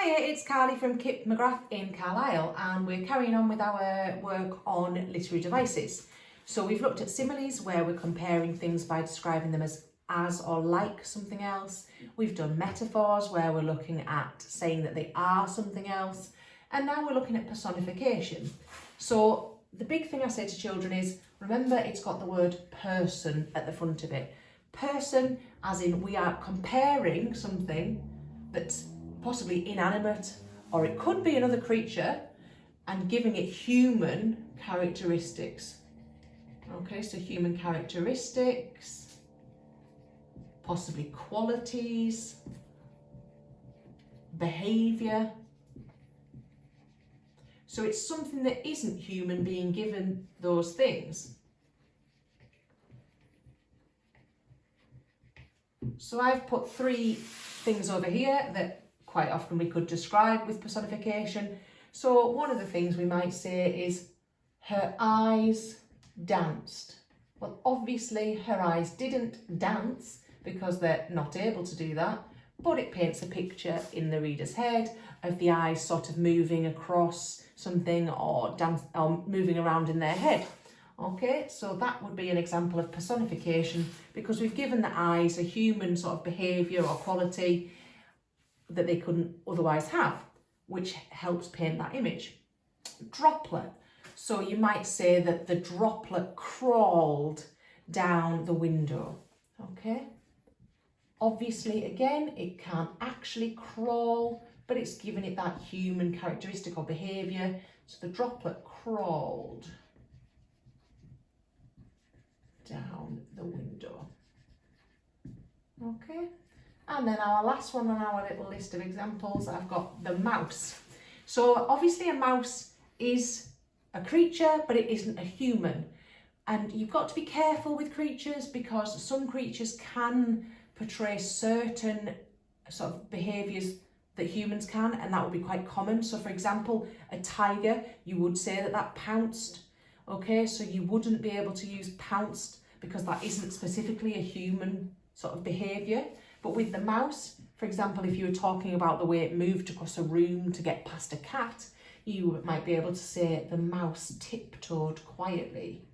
Hiya, it's Carly from Kip McGrath in Carlisle, and we're carrying on with our work on literary devices. So we've looked at similes where we're comparing things by describing them as or like something else. We've done metaphors where we're looking at saying that they are something else. And now we're looking at personification. So the big thing I say to children is, remember it's got the word person at the front of it. Person as in we are comparing something that's possibly inanimate, or it could be another creature, and giving it human characteristics. Okay, so human characteristics, possibly qualities, behaviour. So it's something that isn't human being given those things. So I've put three things over here that quite often we could describe with personification. So one of the things we might say is, her eyes danced. Well, obviously her eyes didn't dance because they're not able to do that, but it paints a picture in the reader's head of the eyes sort of moving across something or moving around in their head. Okay, so that would be an example of personification because we've given the eyes a human sort of behaviour or quality that they couldn't otherwise have, which helps paint that image. Droplet. So you might say that the droplet crawled down the window. Okay. Obviously, again, it can't actually crawl, but it's given it that human characteristic or behaviour. So the droplet crawled down the window. Okay. And then our last one on our little list of examples, I've got the mouse. So obviously a mouse is a creature, but it isn't a human. And you've got to be careful with creatures because some creatures can portray certain sort of behaviours that humans can, and that would be quite common. So for example, a tiger, you would say that pounced. Okay, so you wouldn't be able to use pounced because that isn't specifically a human sort of behaviour. But with the mouse, for example, if you were talking about the way it moved across a room to get past a cat, you might be able to say the mouse tiptoed quietly.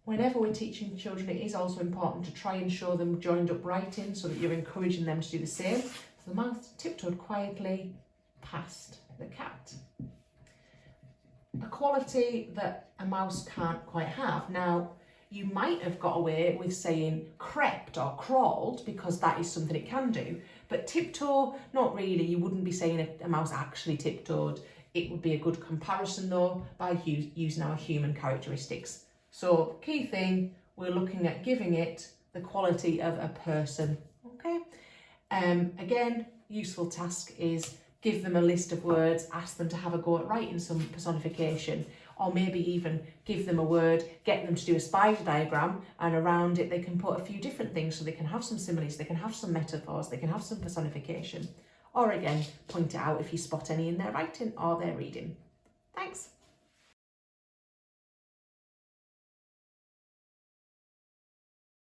Whenever we're teaching children, it is also important to try and show them joined up writing so that you're encouraging them to do the same. So the mouse tiptoed quietly past the cat. A quality that a mouse can't quite have. Now, you might have got away with saying crept or crawled because that is something it can do, but tiptoe, not really. You wouldn't be saying a mouse actually tiptoed. It would be a good comparison though by using our human characteristics. So key thing, we're looking at giving it the quality of a person. Okay. Again, useful task is give them a list of words, ask them to have a go at writing some personification, or maybe even give them a word, get them to do a spider diagram, and around it they can put a few different things so they can have some similes, they can have some metaphors, they can have some personification. Or again, point it out if you spot any in their writing or their reading. Thanks.